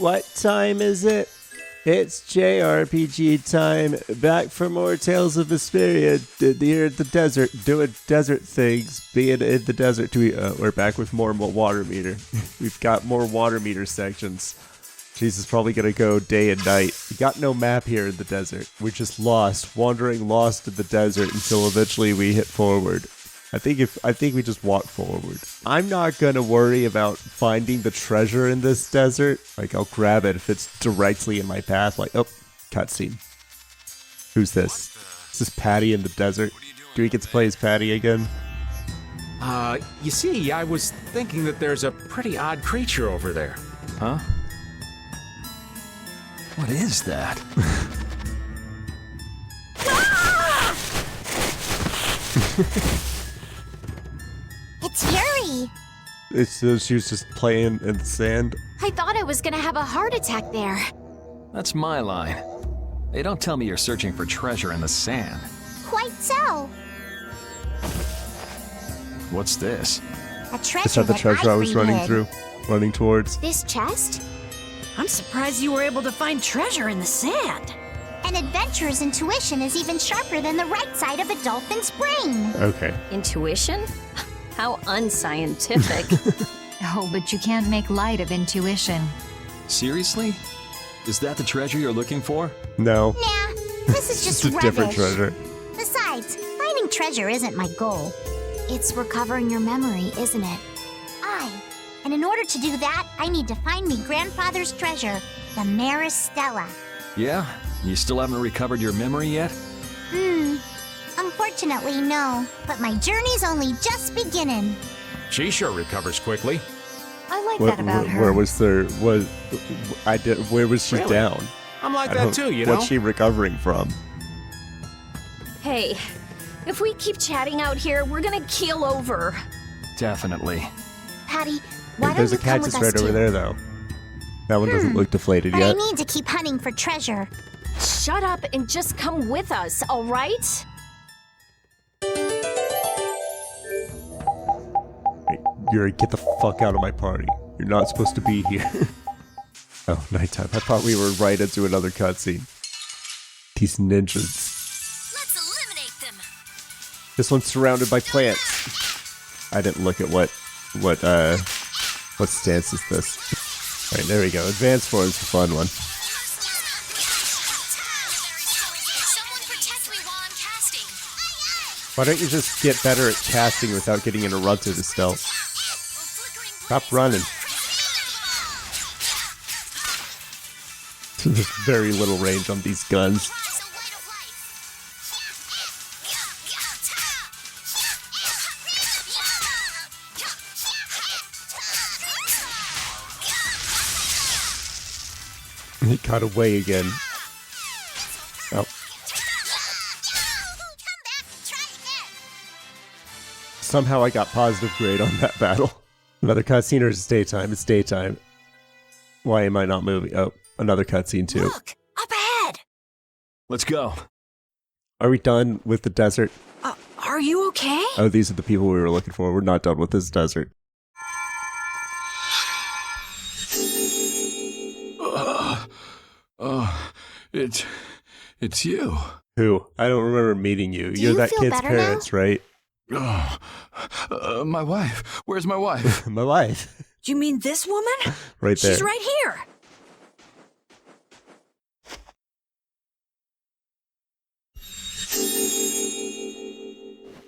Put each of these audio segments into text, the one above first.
What time is it? It's JRPG time. Back for more Tales of Vesperia here in the desert, doing desert things, being in the desert. We're back with more water meter. We've got more water meter sections. Jesus, probably gonna go day and night. We got no map here in the desert. We're just lost, wandering lost in the desert until eventually we hit forward. I think we just walk forward. I'm not gonna worry about finding the treasure in this desert. Like, I'll grab it if it's directly in my path. Like, oh, cutscene. Who's this? Is this Patty in the desert? Do we get to play as Patty again? You see, I was thinking that there's a pretty odd creature over there. Huh? What is that? It's Yuri! She was just playing in the sand. I thought I was gonna have a heart attack there. That's my line. They don't tell me you're searching for treasure in the sand. Quite so. What's this? A treasure Is that the treasure I was running towards? This chest? I'm surprised you were able to find treasure in the sand. An adventurer's intuition is even sharper than the right side of a dolphin's brain. Okay. Intuition? How unscientific. Oh, but you can't make light of intuition. Seriously? Is that the treasure you're looking for? No. Nah, this is just a rubbish. different treasure. Besides, finding treasure isn't my goal. It's recovering your memory, isn't it? And in order to do that, I need to find me grandfather's treasure, the Maristella. Yeah? You still haven't recovered your memory yet? Unfortunately, no. But my journey's only just beginning. She sure recovers quickly. I like that about her. Where was she Really? down? I'm like that too, you know? What's she recovering from? Hey, if we keep chatting out here, we're gonna keel over. Definitely. Patty, why There's don't a you come with cactus us right too? over there, though. That one doesn't look deflated But yet. I need to keep hunting for treasure. Shut up and just come with us, all right? Hey, Yuri, get the fuck out of my party. You're not supposed to be here. Oh, nighttime. I thought we were right into another cutscene. These ninjas. Let's eliminate them. This one's surrounded by plants. I didn't look at what stance is this. Alright, there we go. Advanced form's the fun one. Why don't you just get better at casting without getting interrupted, Estelle? Stop running. There's very little range on these guns. He got away again. Oh. Somehow I got positive grade on that battle. Another cutscene, or is it daytime? It's daytime. Why am I not moving? Oh, another cutscene too. Look, up ahead! Let's go. Are we done with the desert? Are you okay? Oh, these are the people we were looking for. We're not done with this desert. It's you. Who? I don't remember meeting you. Do You're you that feel kid's better parents, right? My wife. Where's my wife? My wife. You mean this woman? Right there. She's right here.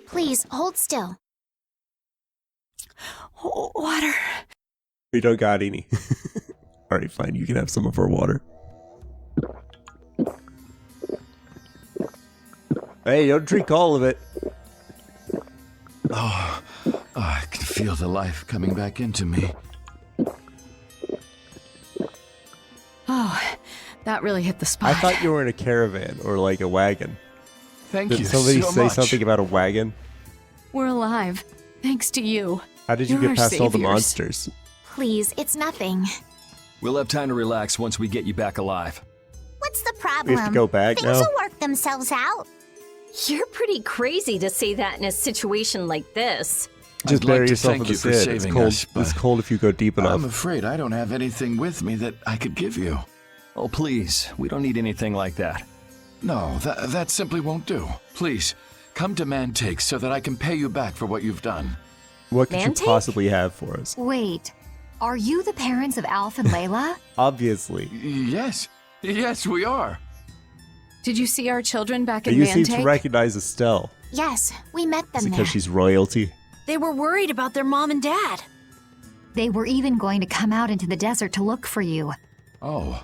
Please, hold still. Water. We don't got any. Alright, fine. You can have some of our water. Hey, don't drink all of it. I can feel the life coming back into me. Oh, that really hit the spot. I thought you were in a caravan or like a wagon. Thank Did you somebody so say much. something about a wagon? We're alive, thanks to you. How did you You're get our past all the saviors. monsters? Please, it's nothing. We'll have time to relax once we get you back alive. What's the problem? We have to go back Things now? will work themselves out. You're pretty crazy to say that in a situation like this. Just I'd bury like to yourself thank in the you for sand. It's saving cold. us, but It's cold if you go deep enough. I'm afraid I don't have anything with me that I could give you. Oh, please. We don't need anything like that. No, that simply won't do. Please, come to Mantake so that I can pay you back for what you've done. What could you Mantake? possibly have for us? Wait, are you the parents of Alf and Layla? Obviously. Yes, we are. Did you see our children back in You seem to Mantake? recognize Estelle. Yes, we met Is them it there. because she's royalty? They were worried about their mom and dad. They were even going to come out into the desert to look for you. Oh,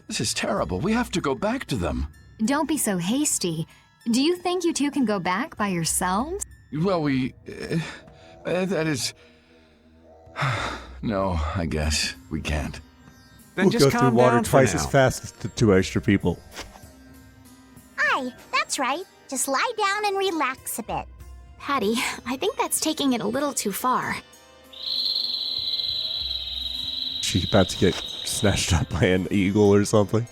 this is terrible. We have to go back to them. Don't be so hasty. Do you think you two can go back by yourselves? Well, that is... No, I guess we can't. Then We'll just go through calm water down for twice now. as fast as the 2 extra people. Aye, that's right. Just lie down and relax a bit. Patty, I think that's taking it a little too far. She's about to get snatched up by an eagle or something.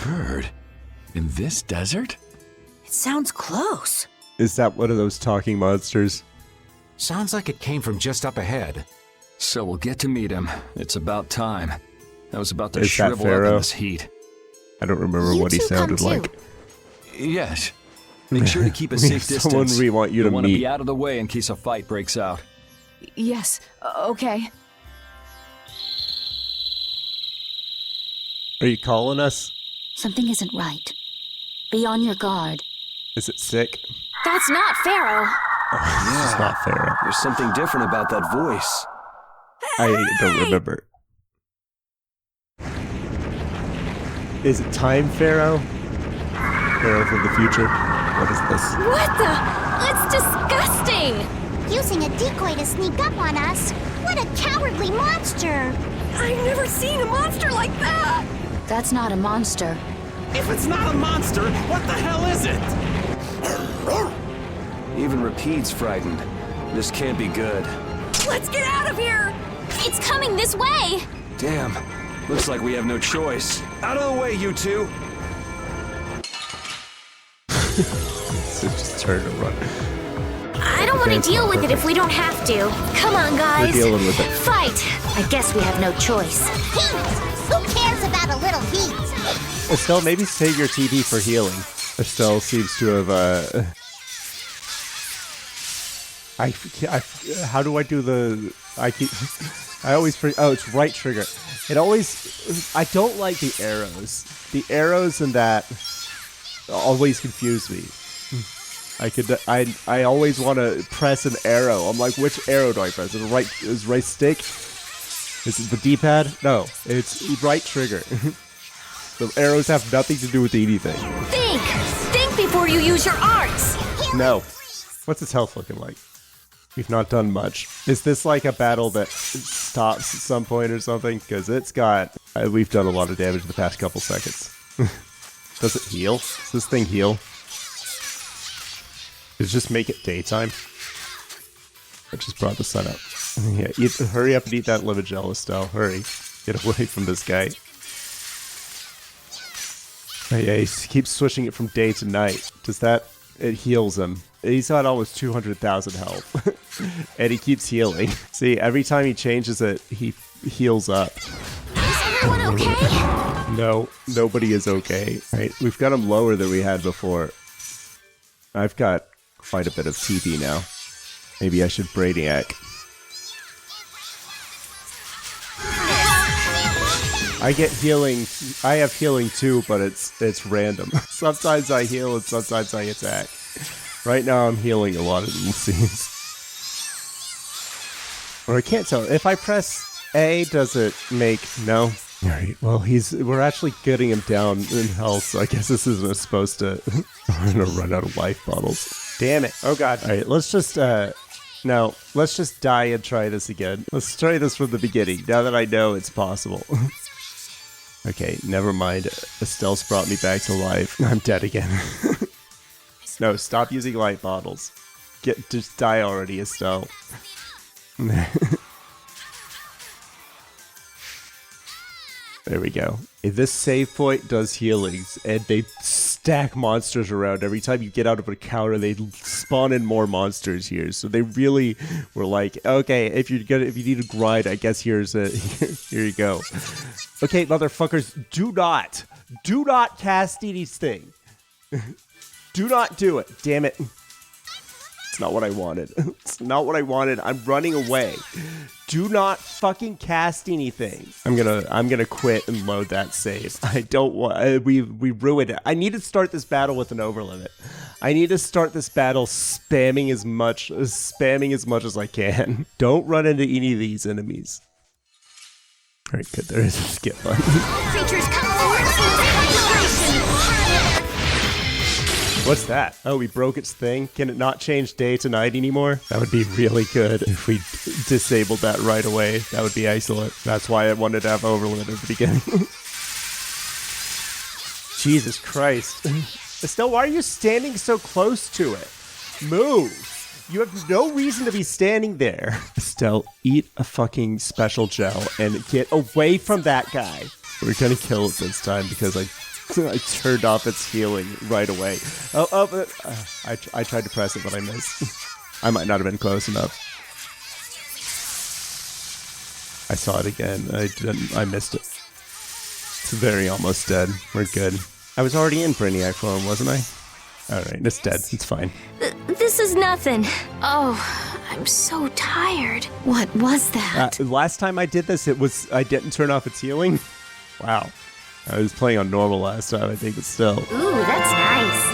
Bird? In this desert? It sounds close. Is that one of those talking monsters? Sounds like it came from just up ahead. So we'll get to meet him. It's about time. I was about to Is that shrivel up in Pharaoh? this heat. I don't remember You what he two come sounded too. like. Yes. Make sure to keep a safe Someone distance. we want you to want to meet. be out of the way in case a fight breaks out. Yes, okay. Are you calling us? Something isn't right. Be on your guard. Is it sick? That's not Pharaoh. It's not Pharaoh. There's something different about that voice. I don't remember. Is it time, Pharaoh? Pharaoh from the future? What is this? What the? It's disgusting. Using a decoy to sneak up on us? What a cowardly monster! I've never seen a monster like that. That's not a monster. If it's not a monster, what the hell is it? Even Rapide's frightened. This can't be good. Let's get out of here. It's coming this way! Damn. Looks like we have no choice. Out of the way, you two! So just turn and run. I don't want to Okay, deal with it perfect. if we don't have to. Come on, guys. We're dealing with it. Fight! I guess we have no choice. Heat! Who cares about a little heat? Estelle, maybe save your TP for healing. Estelle seems to have, how do I do the... I always... Oh, it's right trigger. It always... I don't like the arrows. The arrows in that always confuse me. I always want to press an arrow. I'm like, which arrow do I press? Is right stick? Is it the D-pad? No, it's right trigger. The arrows have nothing to do with anything. Think before you use your arts. No. What's its health looking like? We've not done much. Is this like a battle that stops at some point or something? Because it's got... we've done a lot of damage in the past couple seconds. Does it heal? Does this thing heal? Does it just make it daytime? I just brought the sun up. Yeah, hurry up and eat that lemon gel, Estelle. Hurry. Get away from this guy. Oh, yeah, he keeps switching it from day to night. Does that... It heals him. He's got almost 200,000 health. And he keeps healing. See, every time he changes it, he heals up. Is everyone okay? No, nobody is okay. Right, we've got him lower than we had before. I've got quite a bit of TB now. Maybe I should Brainiac. I get healing. I have healing too, but it's random. Sometimes I heal and sometimes I attack. Right now I'm healing a lot, it seems. Or I can't tell. If I press A, does it make... No? Alright, well, we're actually getting him down in health, so I guess this isn't supposed to... I'm gonna run out of life bottles. Damn it. Oh god. Alright, let's just, no, let's just die and try this again. Let's try this from the beginning, now that I know it's possible. Okay, never mind. Estelle's brought me back to life. I'm dead again. No, stop using light bottles. Just die already, Estelle. There we go. This save point does healings, and they stack monsters around. Every time you get out of a counter, they spawn in more monsters here. So they really were like, okay, if you need a grind, I guess here you go. Okay, motherfuckers, do not cast these things. Do not do it. Damn it. It's not what I wanted. It's not what I wanted. I'm running away. Do not fucking cast anything. I'm gonna quit and load that save. I don't want. We ruined it. I need to start this battle with an overlimit. I need to start this battle spamming as much as I can. Don't run into any of these enemies. All right, good. There is a skip button. Creatures come forward. What's that? Oh, we broke its thing. Can it not change day to night anymore? That would be really good if we disabled that right away. That would be excellent. That's why I wanted to have overload at the beginning. Jesus Christ. Estelle, why are you standing so close to it? Move. You have no reason to be standing there. Estelle, eat a fucking special gel and get away from that guy. We're gonna kill it this time because I turned off its healing right away. I tried to press it, but I missed. I might not have been close enough. I saw it again. I missed it. It's very almost dead. We're good. I was already in Brainiac form, wasn't I? Alright, it's dead. It's fine. This is nothing. Oh, I'm so tired. What was that? Last time I did this, I didn't turn off its healing. Wow. I was playing on normal last time, I think, but still. Ooh, that's nice.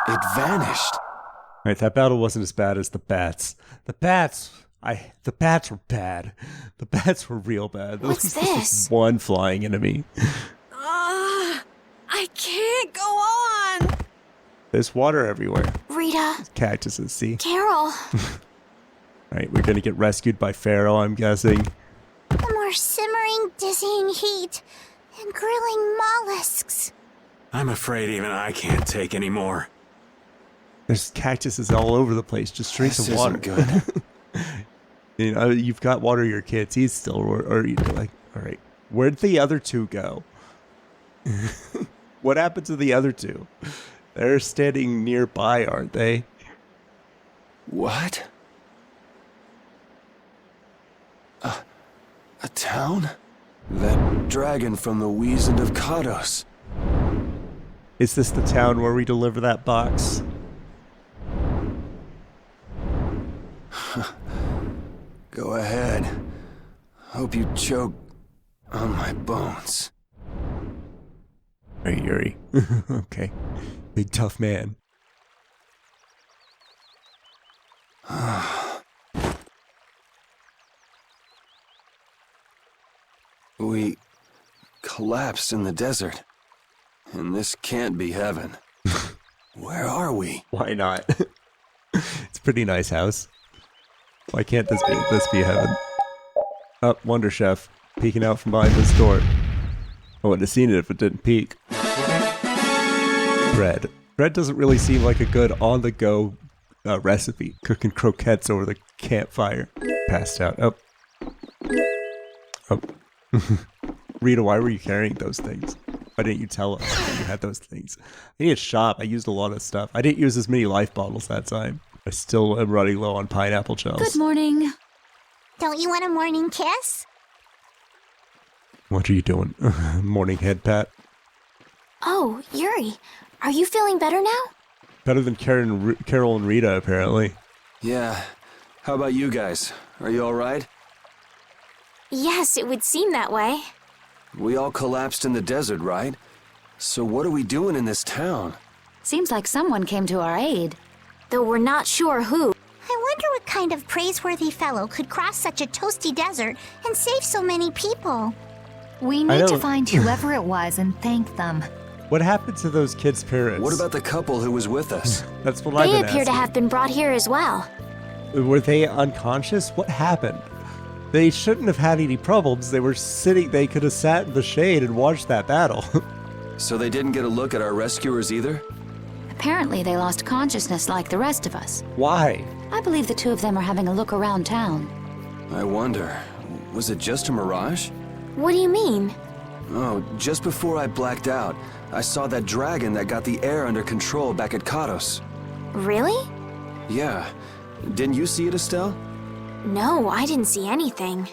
It vanished. Alright, that battle wasn't as bad as the bats. The bats were bad. The bats were real bad. What's There was this? just one flying enemy. I can't go on. There's water everywhere. Rita. Cactuses, see? Carol. Alright, we're gonna get rescued by Pharaoh, I'm guessing. The more simmering, dizzying heat and grilling mollusks. I'm afraid even I can't take any more. There's cactuses all over the place. Just drink This some water. isn't good. You know, you've got water your kids. He's still, or you like, alright. Where'd the other two go? What happened to the other two? They're standing nearby, aren't they? What? A town? That dragon from the Weasand of Kados. Is this the town where we deliver that box? Go ahead. Hope you choke on my bones. Hey, Yuri. Okay. Big tough man. We collapsed in the desert. And this can't be heaven. Where are we? Why not? It's a pretty nice house. Why can't this be heaven? Oh, Wonder Chef peeking out from behind this door. I wouldn't have seen it if it didn't peek. Bread. Bread doesn't really seem like a good on-the-go recipe. Cooking croquettes over the campfire. Passed out. Oh. Oh. Rita, why were you carrying those things? Why didn't you tell us that you had those things? I need a shop. I used a lot of stuff. I didn't use as many life bottles that time. I still am running low on pineapple shells. Good morning. Don't you want a morning kiss? What are you doing? Morning head pat. Oh, Yuri, are you feeling better now? Better than Carol and Rita, apparently. Yeah. How about you guys? Are you alright? Yes, it would seem that way. We all collapsed in the desert, right? So what are we doing in this town? Seems like someone came to our aid. Though we're not sure who. I wonder what kind of praiseworthy fellow could cross such a toasty desert and save so many people. We need to find whoever it was and thank them. What happened to those kids' parents? What about the couple who was with us? That's what I've They been appear to asking. have been brought here as well. Were they unconscious? What happened? They shouldn't have had any problems. They were sitting, they could have sat in the shade and watched that battle. So they didn't get a look at our rescuers either? Apparently they lost consciousness like the rest of us. Why? I believe the two of them are having a look around town. I wonder, was it just a mirage? What do you mean? Oh, just before I blacked out, I saw that dragon that got the air under control back at Katos. Really? Yeah. Didn't you see it, Estelle? No, I didn't see anything.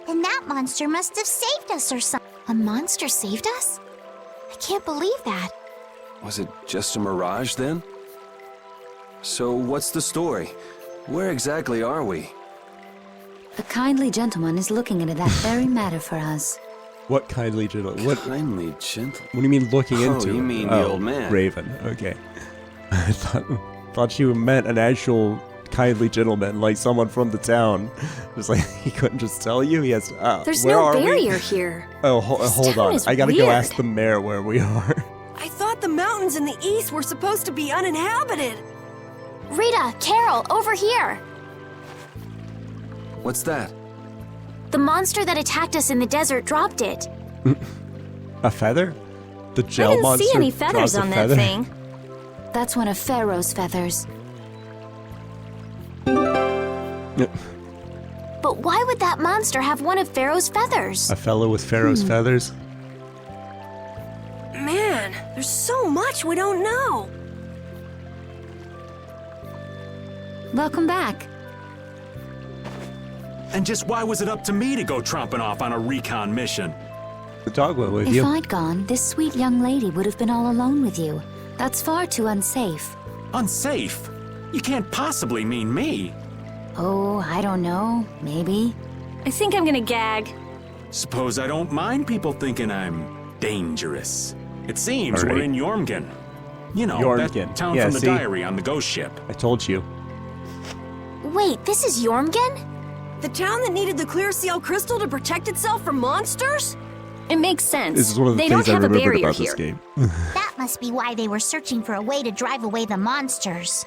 Then that monster must have saved us or something. A monster saved us? I can't believe that. Was it just a mirage then? So what's the story? Where exactly are we? A kindly gentleman is looking into that very matter for us. What kindly gentleman? What Kindly gentle. do you mean looking Oh, into? you mean the old man. Raven. Okay. I thought you meant an actual kindly gentleman, like someone from the town. Just like he couldn't just tell you. He has. There's where no are we? barrier here. Oh, This hold town on. is I gotta go weird. ask the mayor where we are. I thought the mountains in the east were supposed to be uninhabited. Rita, Carol, over here! What's that? The monster that attacked us in the desert dropped it. A feather? The I gel didn't monster see any feathers dropped a on that feather? thing. That's one of Pharaoh's feathers. But why would that monster have one of Pharaoh's feathers? A fellow with Pharaoh's feathers? Man, there's so much we don't know. Welcome back. And just why was it up to me to go tromping off on a recon mission? The dog went with If you. I'd gone, this sweet young lady would have been all alone with you. That's far too unsafe. Unsafe? You can't possibly mean me. Oh, I don't know. Maybe. I think I'm gonna gag. Suppose I don't mind people thinking I'm dangerous. It seems Alright. we're in Jormgen. You know, Jormgen. that town Yeah, from the see? diary on the ghost ship. I told you. Wait, this is Jormgen? The town that needed the clear seal crystal to protect itself from monsters? It makes sense. This is one of the they things don't I have a remembered barrier about here. this game. That must be why they were searching for a way to drive away the monsters.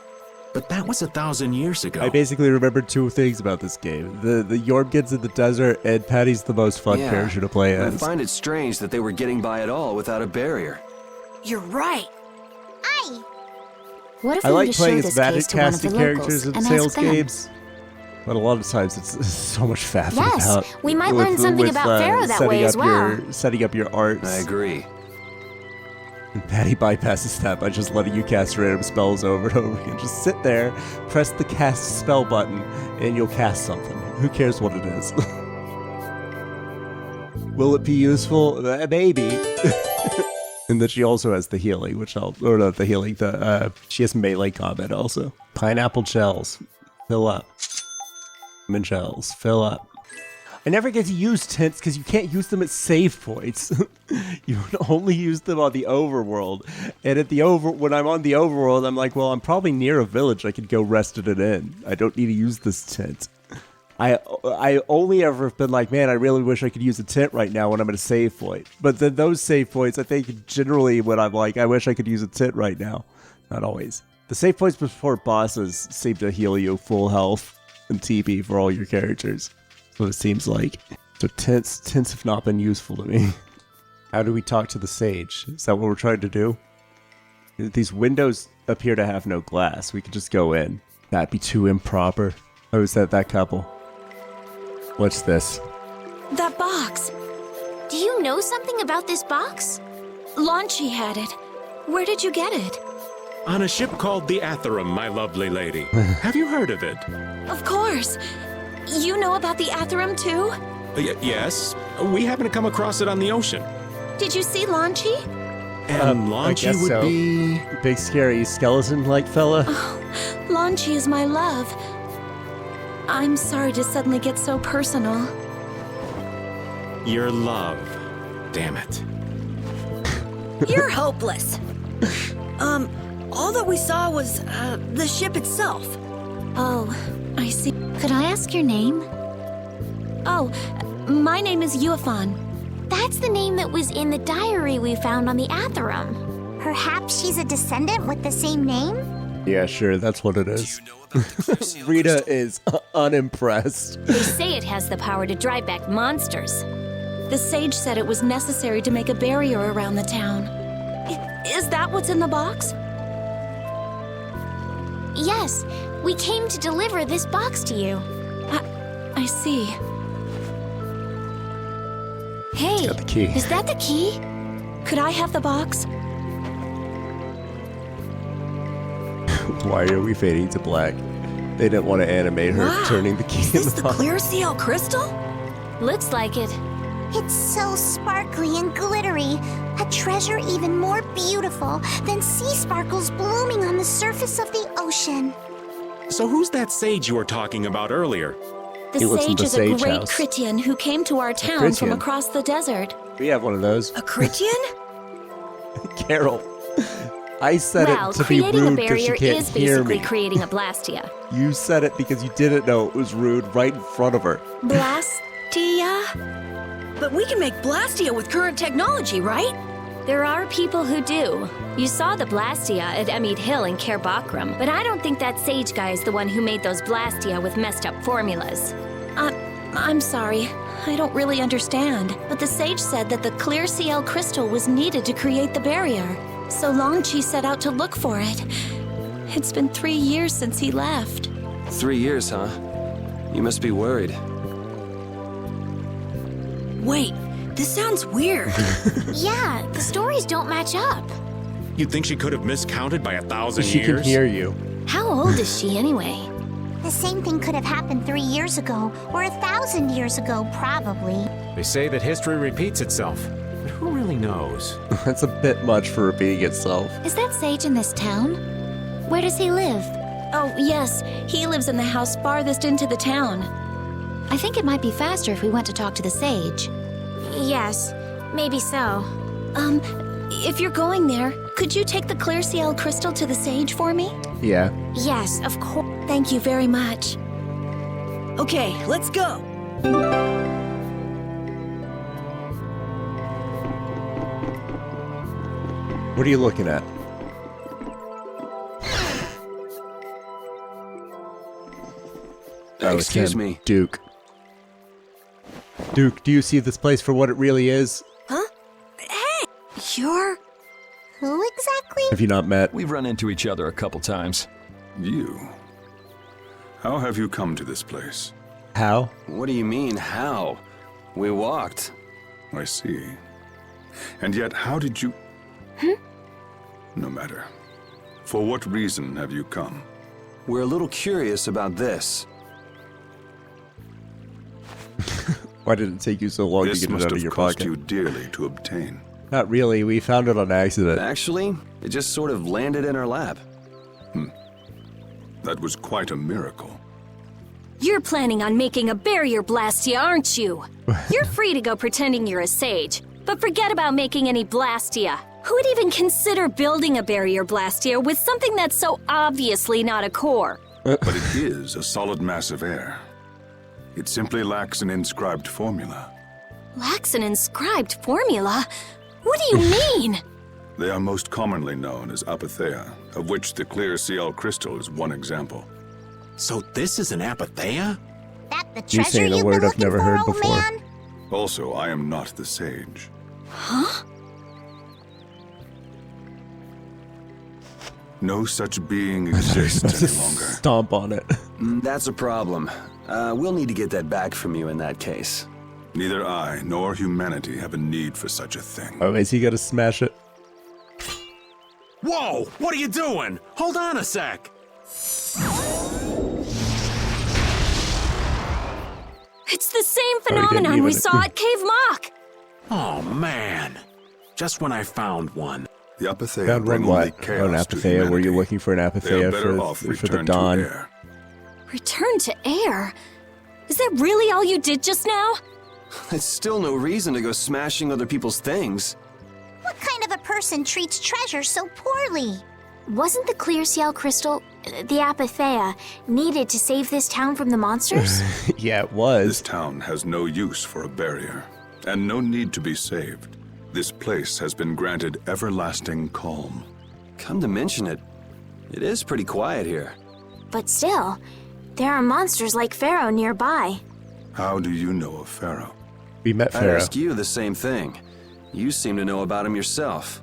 But that was 1,000 years ago. I basically remembered two things about this game. The Jormgen's in the desert, and Patty's the most fun character to play I as. find it strange that they were getting by at all without a barrier. You're right. What if I we were like to show playing this as magic case to one of the casting locals characters in and sales ask them? games. But a lot of times it's so much faster. Yes, about, we might learn something about Pharaoh that setting way as up well. setting up your arts. I agree. And Patty bypasses that by just letting you cast random spells over and over again. Just sit there, press the cast spell button, and you'll cast something. Who cares what it is? Will it be useful? Maybe. And then she also has the healing, which or not the healing, she has melee combat also. Pineapple shells. Fill up. Lemon shells. Fill up. I never get to use tints because you can't use them at save points. You can only use them on the overworld. And at when I'm on the overworld, I'm like, well, I'm probably near a village. I could go rest at an inn. I don't need to use this tint. I only ever have been like, man, I really wish I could use a tent right now when I'm at a save point. But then those save points, I think generally when I'm like, I wish I could use a tent right now. Not always. The save points before bosses seem to heal you full health and TP for all your characters. That's what it seems like. So tents have not been useful to me. How do we talk to the sage? Is that what we're trying to do? These windows appear to have no glass. We could just go in. That'd be too improper. Oh, is that couple? What's this? That box. Do you know something about this box? Launchy had it. Where did you get it? On a ship called the Atherum, my lovely lady. Have you heard of it? Of course. You know about the Atherum too? Yes. We happen to come across it on the ocean. Did you see Launchy? And I Launchy guess would so. be... Big scary skeleton-like fella? Launchy is my love. I'm sorry to suddenly get so personal. Your love. Damn it. You're hopeless. All that we saw was, the ship itself. Oh, I see. Could I ask your name? Oh, my name is Yuafan. that's the name that was in the diary we found on the Atherum. Perhaps she's a descendant with the same name? Yeah, sure, that's what it is. Rita is unimpressed. They say it has the power to drive back monsters. The sage said it was necessary to make a barrier around the town. Is that what's in the box? Yes, we came to deliver this box to you. I see. Hey, got the key. is that the key? Could I have the box? Why are we fading to black? They didn't want to animate her Wow. turning the key Is in this the the box. clear seal crystal? Looks like it. It's so sparkly and glittery. A treasure even more beautiful than sea sparkles blooming on the surface of the ocean. So who's that sage you were talking about earlier? The He lives in sage the is sage a great house. Critian who came to our town from Critian? across the desert. We have one of those. A Critian? Carol, I said Well, it to be creating a rude because barrier you can't is hear basically me. creating a blastia. You said it because you didn't know it was rude right in front of her. Blastia? But we can make Blastia with current technology, right? There are people who do. You saw the Blastia at Emmede Hill in Cair Bakram, but I don't think that sage guy is the one who made those Blastia with messed up formulas. I'm sorry. I don't really understand. But the sage said that the clear CL crystal was needed to create the barrier. So Longchi set out to look for it. It's been 3 years since he left. 3 years, huh? You must be worried. Wait, this sounds weird. Yeah, the stories don't match up. You'd think she could have miscounted by 1,000 She years? can hear you. How old is she anyway? The same thing could have happened 3 years ago, or 1,000 years ago, probably. They say that history repeats itself, but who really knows? That's a bit much for repeating itself. Is that sage in this town? Where does he live? Oh, yes. He lives in the house farthest into the town. I think it might be faster if we went to talk to the sage. Yes, maybe so. If you're going there, could you take the clear CL crystal to the sage for me? Yeah. Yes, of course. Thank you very much. Okay, let's go. What are you looking at? Oh, it's Excuse him. me. Duke. Duke, do you see this place for what it really is? Huh? Hey! You're... Who exactly? Have you not met? We've run into each other a couple times. You? How have you come to this place? How? What do you mean, how? We walked. I see. And yet, how did you... No matter. For what reason have you come? We're a little curious about this. Why did it take you so long This to get it must out of have your cost pocket? you dearly to obtain. Not really. We found it on accident. Actually, it just sort of landed in our lap. That was quite a miracle. You're planning on making a barrier Blastia, aren't you? You're free to go pretending you're a sage, but forget about making any Blastia. Who would even consider building a barrier Blastia with something that's so obviously not a core? But it is a solid mass of air. It simply lacks an inscribed formula. Lacks an inscribed formula? What do you mean? They are most commonly known as apatheia, of which the clear CL crystal is one example. So this is an apatheia? That the You're treasure saying a you've word been I've looking never for, heard old before. man? Also, I am not the sage. Huh? No such being exists any longer. Stomp on it. That's a problem. We'll need to get that back from you in that case. Neither I nor humanity have a need for such a thing. Oh, is he gonna smash it? Whoa! What are you doing? Hold on a sec! It's the same didn't phenomenon even- we saw at Cave Mock! Oh, man. Just when I found one. The apatheia Found bring one only what? chaos Oh, an to apatheia. Were you humanity. looking for an They are apatheia better off for the returned dawn? to air. Return to air? Is that really all you did just now? It's still no reason to go smashing other people's things. What kind of a person treats treasure so poorly? Wasn't the clear CL crystal, the apatheia, needed to save this town from the monsters? Yeah, it This was. town has no use for a barrier, and no need to be saved. This place has been granted everlasting calm. Come to mention it, it is pretty quiet here. But still, there are monsters like Pharaoh nearby. How do you know of Pharaoh? We met I'd Pharaoh. ask you the same thing. You seem to know about him yourself.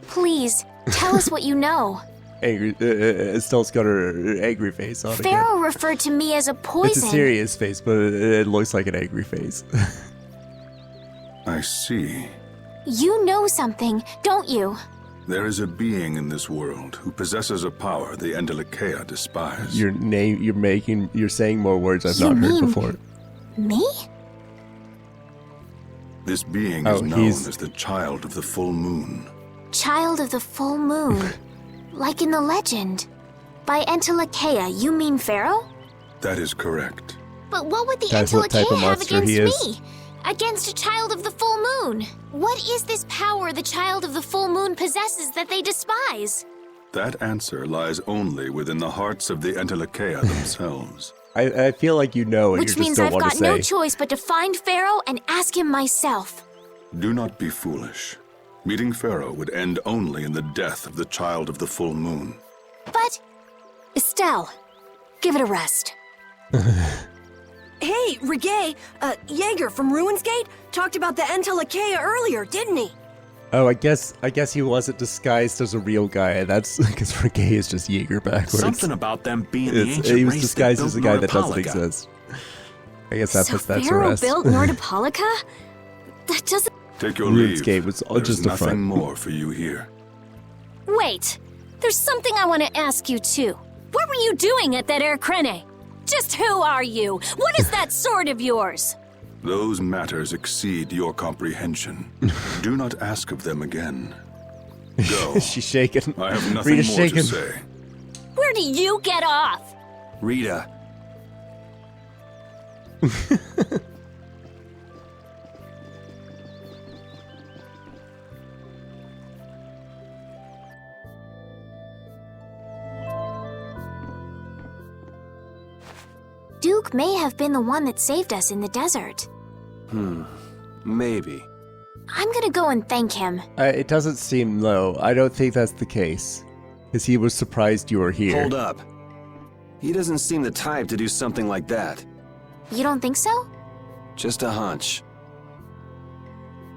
Please, Tell us what you know. Angry. Estelle's got her angry face on again. Pharaoh referred to me as a poison. It's a serious face, but it looks like an angry face. I see. You know something, don't you? There is a being in this world who possesses a power the Endelakea despise. You're saying more words I've not heard before. Me? This being is known as the Child of the Full Moon. Child of the Full Moon. Like in the legend. By Endelakea, you mean Pharaoh? That is correct. But what would the That's what type Endelakea of have monster against he is. me? Against a child of the full moon? What is this power the child of the full moon possesses that they despise? That answer lies only within the hearts of the Endelakea themselves. I feel like you know, and Which you just means don't I've want got to say. no choice but to find Pharaoh and ask him myself. Do not be foolish. Meeting Pharaoh would end only in the death of the Child of the Full Moon. But... Estelle, give it a rest. Hey, Reggae, Jaeger from Ruinsgate talked about the Endelakea earlier, didn't he? Oh, I guess he wasn't disguised as a real guy. That's because Reggae is just Jaeger backwards. Something about them being the ancient He was race disguised that as a built guy that doesn't Nordopolica. exist. I guess that So puts that to Pharaoh rest. built Nordopolica? That doesn't... Take your leave. RuneScape was There's just a nothing front. more for you here. Wait, there's something I want to ask you too. What were you doing at that Air Crene? Just who are you? What is that sword of yours? Those matters exceed your comprehension. Do not ask of them again. Go. She's shaking. I have nothing Rita's more shaking. to say. Where do you get off? Rita. Duke may have been the one that saved us in the desert. Maybe. I'm gonna go and thank him. It doesn't seem low. I don't think that's the case. Because he was surprised you were here. Hold up. He doesn't seem the type to do something like that. You don't think so? Just a hunch.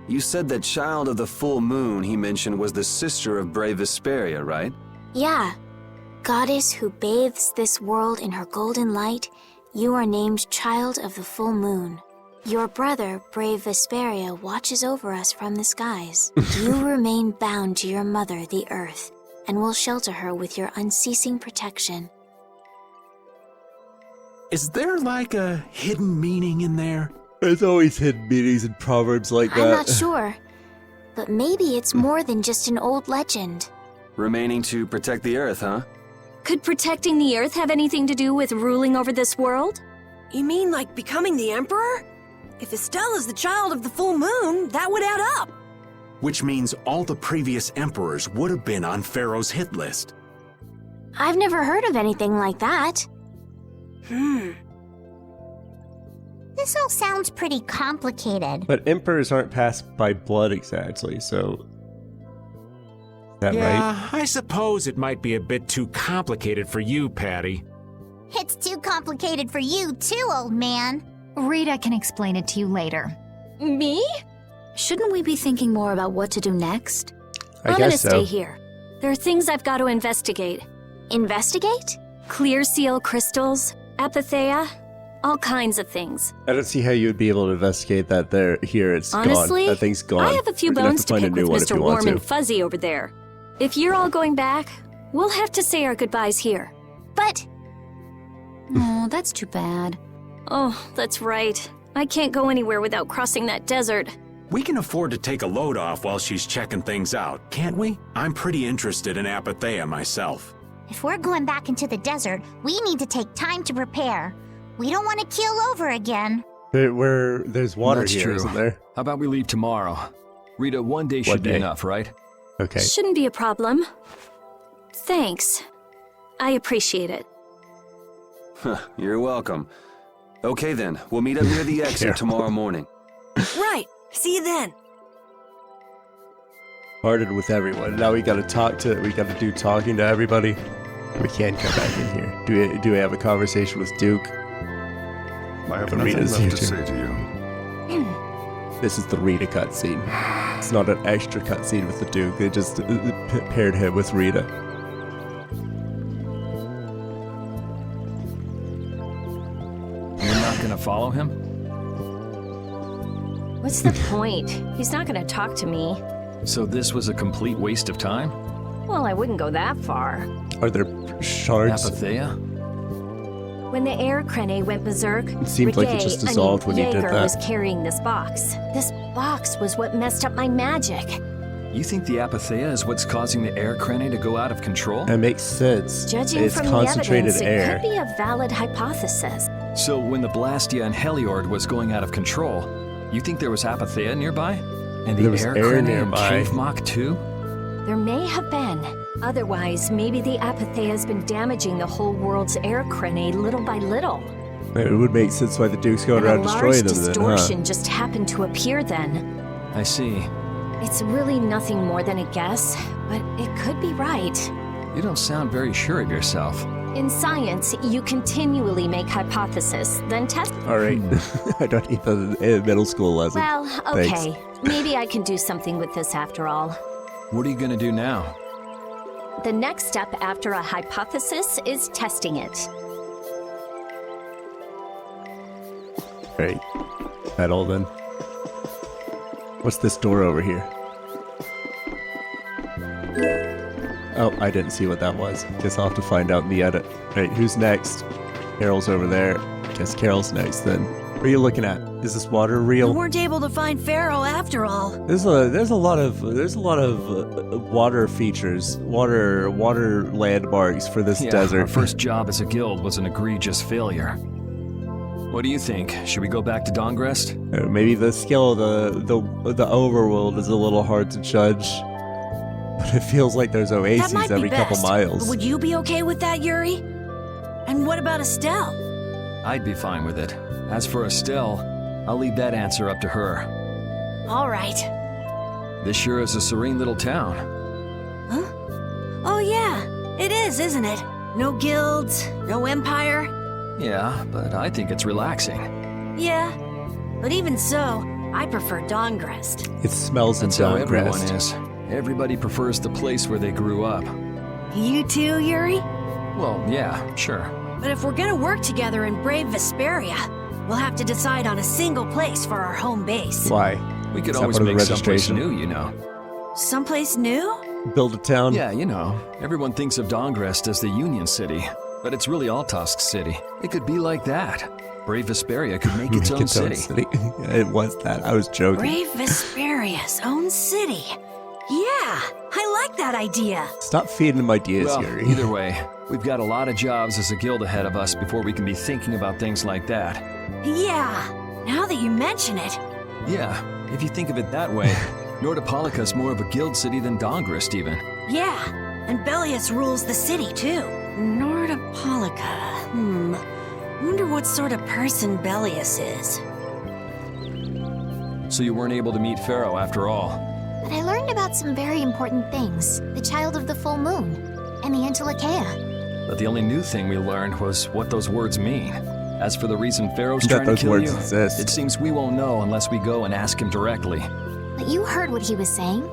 You said that Child of the Full Moon he mentioned was the sister of brave Vesperia, right? Yeah. Goddess who bathes this world in her golden light, you are named Child of the Full Moon. Your brother, brave Vesperia, watches over us from the skies. You remain bound to your mother, the Earth, and will shelter her with your unceasing protection. Is there like a hidden meaning in there? There's always hidden meanings in proverbs like that. I'm not sure, but maybe it's more than just an old legend. Remaining to protect the Earth, huh? Could protecting the Earth have anything to do with ruling over this world? You mean like becoming the Emperor? If Estelle is the Child of the Full Moon, that would add up. Which means all the previous emperors would have been on Pharaoh's hit list. I've never heard of anything like that. This all sounds pretty complicated. But emperors aren't passed by blood exactly, so... Is that Yeah, I suppose it might be a bit too complicated for you, Patty. It's too complicated for you too, old man. Rita can explain it to you later. Me? Shouldn't we be thinking more about what to do next? I I'm gonna guess so. stay here. There are things I've got to investigate. Investigate? Clear seal crystals, apatheia, all kinds of things. I don't see how you would be able to investigate that there. Here, it's Honestly, gone. That thing's gone. I have a few We're gonna bones have to find a pick new with one if Mr. you want Warm to. and Fuzzy over there. If you're all going back, we'll have to say our goodbyes here. But Oh, that's too bad. Oh, that's right. I can't go anywhere without crossing that desert. We can afford to take a load off while she's checking things out, can't we? I'm pretty interested in apatheia myself. If we're going back into the desert, we need to take time to prepare. We don't want to keel over again. There's water That's here, true. isn't there? How about we leave tomorrow? Rita, one day should be day. enough, right? Okay. Shouldn't be a problem. Thanks. I appreciate it. You're welcome. Okay then, we'll meet up near the exit tomorrow morning. Right. See you then. Parted with everyone. Now we gotta do talking to everybody. We can't come back in here. Do we have a conversation with Duke? I have But nothing Rita's left here to too. say to you. This is the Rita cutscene. It's not an extra cutscene with the Duke. They just paired him with Rita. You're not gonna follow him? What's the point? He's not gonna talk to me. So this was a complete waste of time? Well, I wouldn't go that far. Are there shards? Apatheia? When the air crane went berserk, It seemed like it just dissolved when you did Jaeger that. was carrying this box. This box was what messed up my magic. You think the Apatheia is what's causing the air crane to go out of control? That makes sense. Judging It's from the concentrated evidence, air. it could be a valid hypothesis. So when the Blastia and Heliord was going out of control, you think there was Apatheia nearby? And the There was air air crane nearby. and Cave Mock too? There may have been. Otherwise, maybe the Apatheia has been damaging the whole world's air crane little by little. It would make sense why the Duke's going And around a large destroying them then, distortion huh? just happened to appear then. I see. It's really nothing more than a guess, but it could be right. You don't sound very sure of yourself. In science, you continually make hypotheses, then test. All right. I don't need the middle school lesson. Well, okay. Thanks. Maybe I can do something with this after all. What are you gonna do now? The next step after a hypothesis is testing it. Right. That all then. What's this door over here? Oh, I didn't see what that was. Guess I'll have to find out in the edit. Right, who's next? Carol's over there. Guess Carol's next then. What are you looking at? Is this water We real? weren't able to find Pharaoh after all. There's a lot of water features, water landmarks for this Yeah, desert. our first job as a guild was an egregious failure. What do you think? Should we go back to Dongrest? Maybe the skill of the overworld is a little hard to judge, but it feels like there's That oases might every be couple best. miles. Would you be okay with that, Yuri? And what about Estelle? I'd be fine with it. As for Estelle, I'll leave that answer up to her. All right. This sure is a serene little town. Huh? Oh yeah, it is, isn't it? No guilds, no empire. Yeah, but I think it's relaxing. Yeah, but even so, I prefer Dongrest. It smells in That's how everyone Dongrest. is. Everybody prefers the place where they grew up. You too, Yuri? Well, yeah, sure. But if we're gonna work together in brave Vesperia, we'll have to decide on a single place for our home base. Why? We could Is that always part of the make someplace registration? new, you know. Someplace new? Build a town. Yeah, you know, everyone thinks of Dongrest as the Union City, but it's really Altosk City. It could be like that. Brave Vesperia could make its own city. It was that. I was joking. Brave Vesperia's own city. Yeah, I like that idea. Stop feeding him ideas, Well, Yuri. either way, we've got a lot of jobs as a guild ahead of us before we can be thinking about things like that. Yeah, now that you mention it. Yeah, if you think of it that way, Nordopolica's more of a guild city than Dongrest even. Yeah, and Bellius rules the city too. Nordopolica. Wonder what sort of person Bellius is. So you weren't able to meet Pharaoh after all. But I learned about some very important things. The child of the full moon, and the Antilochaea. But the only new thing we learned was what those words mean. As for the reason Pharaoh's That trying to those kill words you, exist. it seems we won't know unless we go and ask him directly. But you heard what he was saying.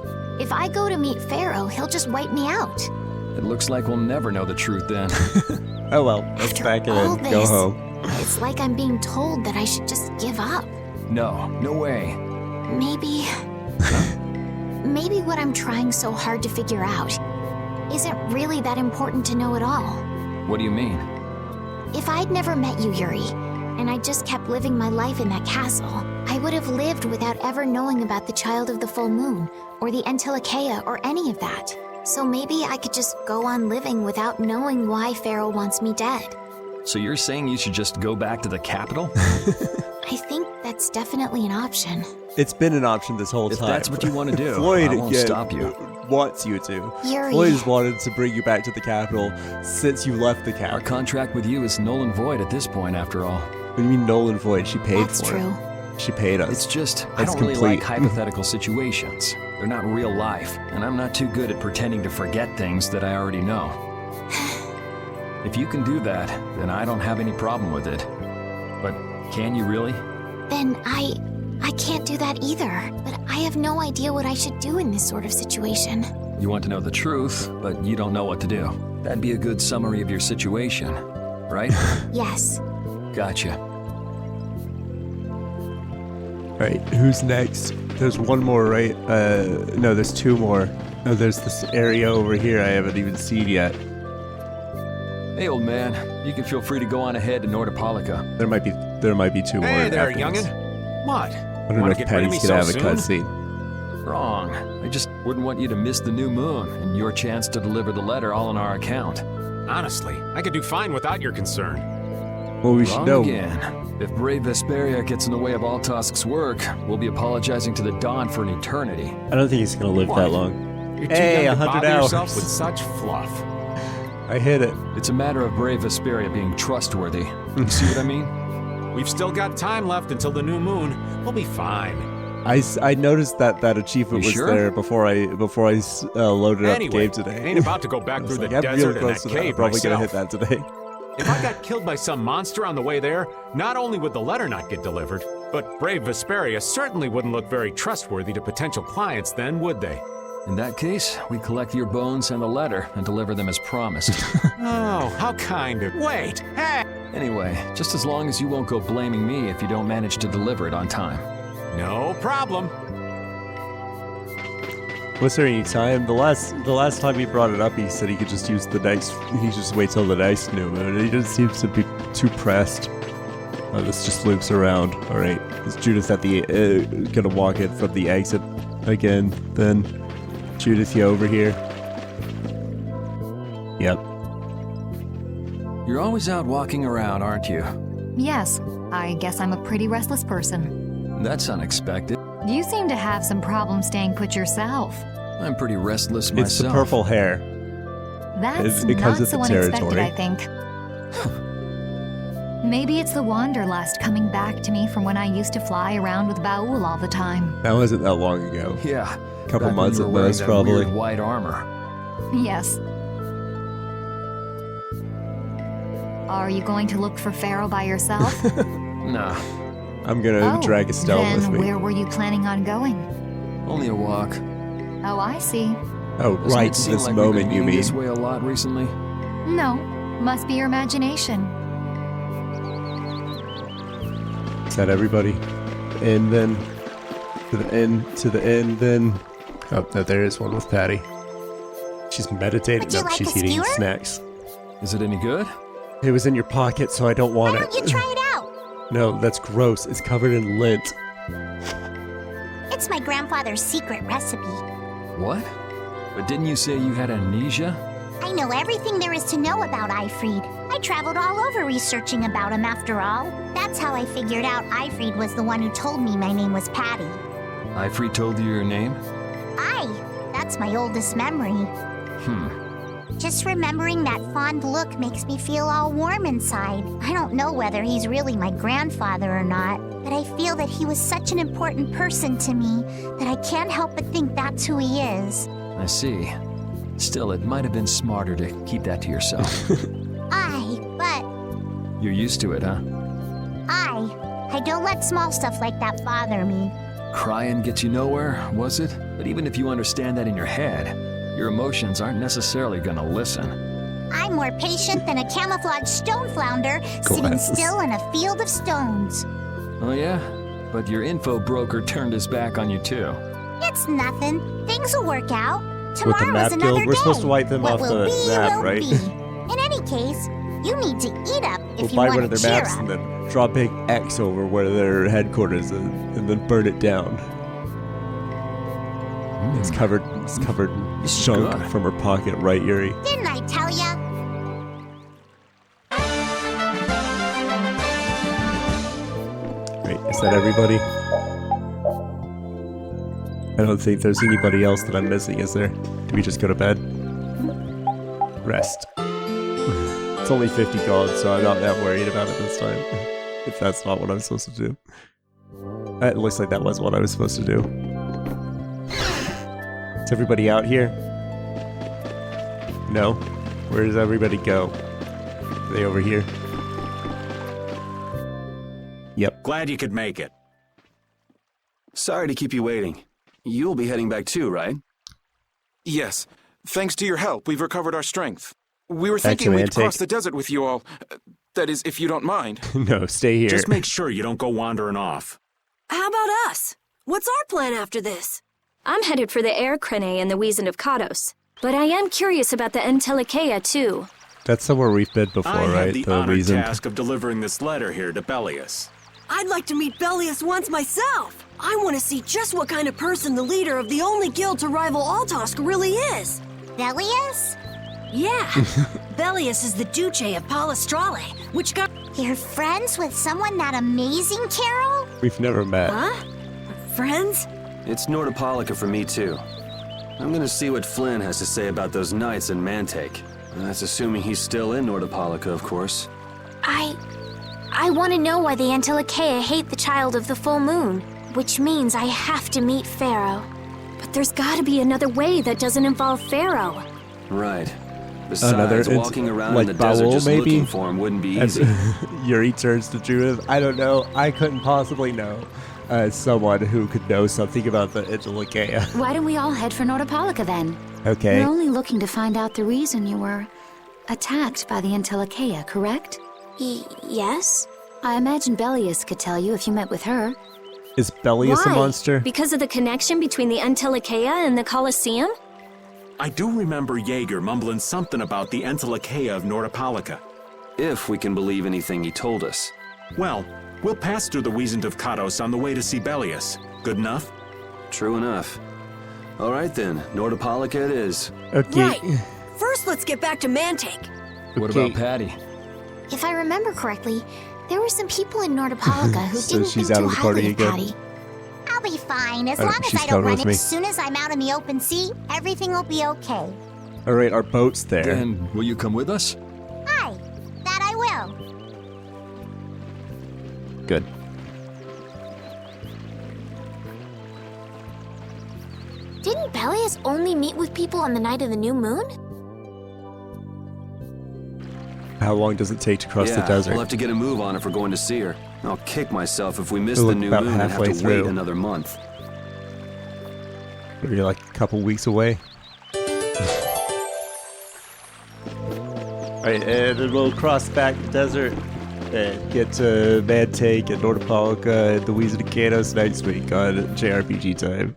If I go to meet Pharaoh, he'll just wipe me out. It looks like we'll never know the truth then. Oh well, let's After pack it all in. Go this, home. It's like I'm being told that I should just give up. No, no way. Maybe... Maybe what I'm trying so hard to figure out isn't really that important to know at all. What do you mean? If I'd never met you, Yuri, and I just kept living my life in that castle, I would have lived without ever knowing about the Child of the Full Moon, or the Antilochaea, or any of that. So maybe I could just go on living without knowing why Pharaoh wants me dead. So you're saying you should just go back to the capital? I think that's definitely an option. It's been an option this whole If time. that's what you want to do, Floyd I won't stop you. wants you to. Yuri. Floyd has wanted to bring you back to the capital since you left the Our capital. contract with you is null and void at this point, after all. What do you mean null and void? She paid That's for true. it. She paid us. It's just, I That's don't really like complete. hypothetical situations. They're not real life, and I'm not too good at pretending to forget things that I already know. If you can do that, then I don't have any problem with it. But can you really? Then I can't do that either, but I have no idea what I should do in this sort of situation. You want to know the truth, but you don't know what to do. That'd be a good summary of your situation, right? Yes. Gotcha. Right, who's next? There's one more, right? No, there's two more. Oh, there's this area over here I haven't even seen yet. Hey, old man, you can feel free to go on ahead to Nordopolica. There might be two more. Hey there, after this. youngin'. What? I don't know if Patty's gonna have a cutscene. Wrong. I just wouldn't want you to miss the new moon and your chance to deliver the letter all on our account. Honestly, I could do fine without your concern. Well, we should Wrong know. again. If brave Vesperia gets in the way of Altosk's work, we'll be apologizing to the Dawn for an eternity. I don't think he's gonna live What? that long. You're too Hey, young to 100 bother yourself hours. with such fluff. I hit it. It's a matter of brave Vesperia being trustworthy. You see what I mean? We've still got time left until the new moon. We'll be fine. I noticed that achievement You was sure? there before I loaded up the Anyway, game today. ain't about to go back I was through like, the I'm desert real and close that to that. I'm cave probably gonna hit myself. that today. If I got killed by some monster on the way there, not only would the letter not get delivered, but brave Vesperia certainly wouldn't look very trustworthy to potential clients then, would they? In that case, we collect your bones and the letter and deliver them as promised. Oh, how kind of... Wait! Hey! Anyway, just as long as you won't go blaming me if you don't manage to deliver it on time. No problem. Was there any time? The last time he brought it up, he said he could just use the next. He just wait till the next new moon. He doesn't seem to be too pressed. Oh, this just loops around. All right, is Judith at the gonna walk in from the exit again? Then Judith, you over here? Yep. You're always out walking around, aren't you? Yes, I guess I'm a pretty restless person. That's unexpected. You seem to have some problem staying put yourself. I'm pretty restless myself. It's the purple hair. That's It comes not with so the unexpected, territory. I think. Maybe it's the wanderlust coming back to me from when I used to fly around with Baul all the time. That wasn't that long ago. Yeah. A couple back months when at you were wearing most, that probably. weird white armor. Yes. Are you going to look for Pharaoh by yourself? Nah, I'm gonna drag Estelle then with me. where were you planning on going? only a walk. Oh, I see. Oh, Doesn't right, it seem this like we've moment been you eating mean. this way a lot recently? No, must be your imagination. Is that everybody? And then to the end, then. Oh, no, there is one with Patty. She's meditating. Would you No, like she's a eating skewer? snacks. Is it any good? It was in your pocket, so I don't want Why it. don't you try it out? No, that's gross. It's covered in lint. It's my grandfather's secret recipe. What? But didn't you say you had amnesia? I know everything there is to know about Eifried. I traveled all over researching about him after all. That's how I figured out Eifried was the one who told me my name was Patty. Eifried told you your name? That's my oldest memory. Just remembering that fond look makes me feel all warm inside. I don't know whether he's really my grandfather or not, but I feel that he was such an important person to me that I can't help but think that's who he is. I see. Still, it might have been smarter to keep that to yourself. But You're used to it, huh? I don't let small stuff like that bother me. Crying gets you nowhere, was it? But even if you understand that in your head, your emotions aren't necessarily gonna listen. I'm more patient than a camouflaged stone flounder sitting Glasses. still in a field of stones. Oh yeah? But your info broker turned his back on you too. It's nothing. Things will work out. With the Tomorrow map is another guild, we're day. supposed to wipe them What off will the be, map, will right? be. In any case, you need to eat up We'll if you buy want one of to their cheer maps up. and then draw a big X over where their headquarters is and then burn it down. It's covered in This is junk good. from her pocket, right, Yuri? Didn't I tell ya? Right, is that everybody? I don't think there's anybody else that I'm missing, is there? Do we just go to bed? Rest. It's only 50 gold, so I'm not that worried about it this time. If that's not what I'm supposed to do. It looks like that was what I was supposed to do. Is everybody out here? No? Where does everybody go? Are they over here? Yep. Glad you could make it. Sorry to keep you waiting. You'll be heading back too, right? Yes. Thanks to your help, we've recovered our strength. We were Back to thinking we'd Mantic. cross the desert with you all. That is, if you don't mind. No, stay here. Just make sure you don't go wandering off. How about us? What's our plan after this? I'm headed for the Air Crane and the Weasand of Kados. But I am curious about the Entelekea, too. That's somewhere we've been before, I right? have the The honored reason. task of delivering this letter here to Bellius. I'd like to meet Bellius once myself. I want to see just what kind of person the leader of the only guild to rival Altosk really is. Bellius? Yeah. Bellius is the Duce of Palestrale, which got... You're friends with someone that amazing, Carol? We've never met. Huh? Friends? It's Nordopolica for me too. I'm gonna see what Flynn has to say about those knights in Mantake. That's assuming he's still in Nordopolica, of course. I want to know why the Entelekea hate the child of the full moon, which means I have to meet Pharaoh. But there's gotta be another way that doesn't involve Pharaoh. Right. Besides, walking around in the desert just looking for him wouldn't be easy. Yuri turns to Judith. I don't know. I couldn't possibly know. As someone who could know something about the Entelekea. Why don't we all head for Nordopolica then? Okay. We're only looking to find out the reason you were attacked by the Entelekea, correct? Yes? I imagine Bellius could tell you if you met with her. Is Bellius a Why? monster? Because of the connection between the Entelekea and the Colosseum? I do remember Jaeger mumbling something about the Entelekea of Nordopolica. If we can believe anything he told us. Well, we'll pass through the Weasand of Kados on the way to see Bellius. Good enough? True enough. All right then, Nordopolica it is. Okay. Right. First, let's get back to Mantake. What about Patty? If I remember correctly, there were some people in Nordopolica who So didn't she's think out too of the party highly of again? Patty. I'll be fine. As I don't long think as she's I don't coming run with me. as soon as I'm out in the open sea, everything will be okay. All right, our boat's there. Then will you come with us? Aye, that I will. Good. Didn't Bellius only meet with people on the night of the new moon? How long does it take to cross the desert? We'll have to get a move on if we're going to see her. I'll kick myself if we miss We'll the look new about moon and have halfway to through. wait another month. We're like a couple weeks away. Alright, and then we'll cross back the desert and get to Mantake and Nordopolica and the Weasand of Kados next week on JRPG Time.